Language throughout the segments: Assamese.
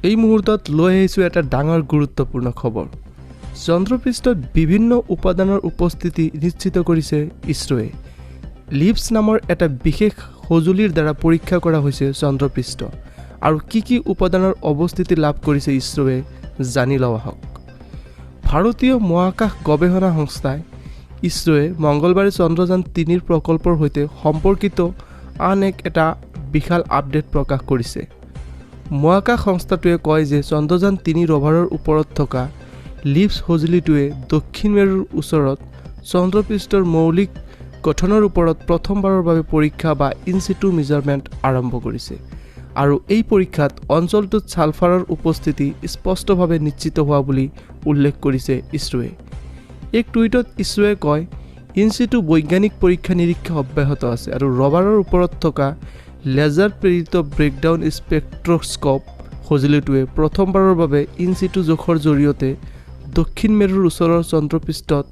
এই মুহূৰ্তত লৈ আহিছোঁ এটা ডাঙৰ গুৰুত্বপূৰ্ণ খবৰ। চন্দ্ৰপৃষ্ঠত বিভিন্ন উপাদানৰ উপস্থিতি নিশ্চিত কৰিছে ইছৰোৱে। লিপছ নামৰ এটা বিশেষ সঁজুলিৰ দ্বাৰা পৰীক্ষা কৰা হৈছে চন্দ্ৰপৃষ্ঠ। আৰু কি উপাদানৰ অৱস্থিতি লাভ কৰিছে ইছৰোৱে জানি লওঁ আহক। ভাৰতীয় মহাকাশ গৱেষণা সংস্থাই ইছৰোৱে মঙ্গলবাৰে চন্দ্ৰযান ৩ৰ প্ৰকল্পৰ সৈতে সম্পৰ্কিত আন এটা বিশাল আপডেট প্ৰকাশ কৰিছে। মহাকাশ সংস্থাটোৱে কয় যে চন্দ্ৰযান ৩ ৰভাৰৰ ওপৰত থকা লিপছ সঁজুলিটোৱে দক্ষিণ মেৰুৰ ওচৰত চন্দ্ৰপৃষ্ঠৰ মৌলিক গঠনৰ ওপৰত প্ৰথমবাৰৰ বাবে পৰীক্ষা বা ইনচিটু মেজাৰমেণ্ট আৰম্ভ কৰিছে। আৰু এই পৰীক্ষাত অঞ্চলটোত ছালফাৰৰ উপস্থিতি স্পষ্টভাৱে নিশ্চিত হোৱা বুলি উল্লেখ কৰিছে ইছৰোৱে। এক টুইটত ইছৰোৱে কয়, ইনচিটু বৈজ্ঞানিক পৰীক্ষা নিৰীক্ষা অব্যাহত আছে আৰু ৰভাৰৰ ওপৰত থকা লেজাৰ প্ৰেৰিত ব্ৰেকডাউন স্পেক্ট্ৰস্কোপ সঁজুলিটোৱে প্ৰথমবাৰৰ বাবে ইনচিটু জোখৰ জৰিয়তে দক্ষিণ মেৰুৰ ওচৰৰ চন্দ্ৰপৃষ্ঠত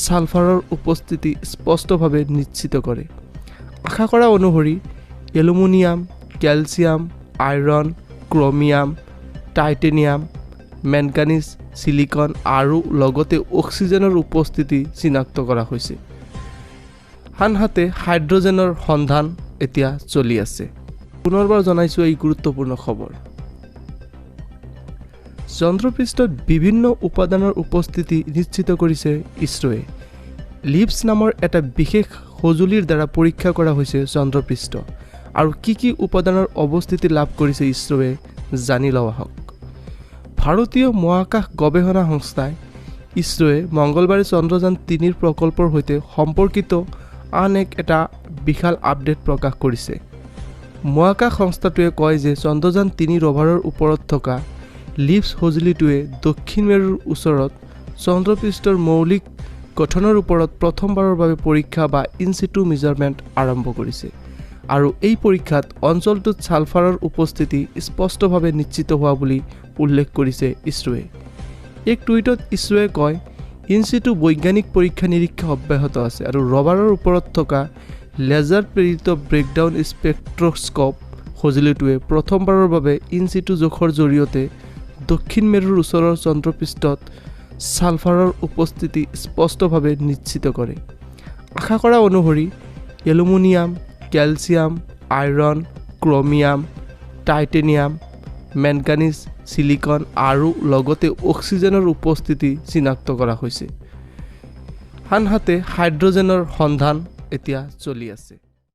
ছালফাৰৰ উপস্থিতি স্পষ্টভাৱে নিশ্চিত কৰে। আশা কৰা অনুসৰি aluminium, calcium, iron, chromium, titanium, manganese, silicon আৰু লগতে অক্সিজেনৰ উপস্থিতি চিনাক্ত কৰা হৈছে। আনহাতে হাইড্ৰজেনৰ সন্ধান এতিয়া চলি আছে। পুনৰবাৰ জনাইছোঁ এই গুৰুত্বপূৰ্ণ খবৰ। চন্দ্ৰপৃষ্ঠত বিভিন্ন উপাদানৰ উপস্থিতি নিশ্চিত কৰিছে ইছৰোৱে। লিপছ নামৰ এটা বিশেষ সঁজুলিৰ দ্বাৰা পৰীক্ষা কৰা হৈছে চন্দ্ৰপৃষ্ঠ। আৰু কি উপাদানৰ অৱস্থিতি লাভ কৰিছে ইছৰোৱে জানি লওঁ আহক। ভাৰতীয় মহাকাশ গৱেষণা সংস্থাই ইছৰোৱে মঙ্গলবাৰে চন্দ্ৰযান ৩ৰ প্ৰকল্পৰ সৈতে সম্পৰ্কিত আন এটা বিশাল আপডেট প্ৰকাশ কৰিছে। মহাকাশ সংস্থাটোৱে কয় যে চন্দ্ৰযান ৩ ৰভাৰৰ ওপৰত থকা লিপছ সঁজুলিটোৱে দক্ষিণ মেৰুৰ ওচৰত চন্দ্ৰপৃষ্ঠৰ মৌলিক গঠনৰ ওপৰত প্ৰথমবাৰৰ বাবে পৰীক্ষা বা ইনচিটু মেজাৰমেণ্ট আৰম্ভ কৰিছে। আৰু এই পৰীক্ষাত অঞ্চলটোত ছালফাৰৰ উপস্থিতি স্পষ্টভাৱে নিশ্চিত হোৱা বুলি উল্লেখ কৰিছে ইছৰোৱে। এক টুইটত ইছৰোৱে কয়, ইনচিটু বৈজ্ঞানিক পৰীক্ষা নিৰীক্ষা অব্যাহত আছে আৰু ৰভাৰৰ ওপৰত থকা লেজাৰ প্ৰেৰিত ব্ৰেকডাউন স্পেক্ট্ৰস্কোপ সঁজুলিটোৱে প্ৰথমবাৰৰ বাবে ইনচিটু জোখৰ জৰিয়তে দক্ষিণ মেৰুৰ ওচৰৰ চন্দ্ৰপৃষ্ঠত ছালফাৰৰ উপস্থিতি স্পষ্টভাৱে নিশ্চিত কৰে। আশা কৰা অনুসৰি aluminium, calcium, iron, chromium, titanium, manganese, silicon আৰু লগতে অক্সিজেনৰ উপস্থিতি চিনাক্ত কৰা হৈছে। আনহাতে হাইড্ৰজেনৰ সন্ধান এতিয়া চলি আছে।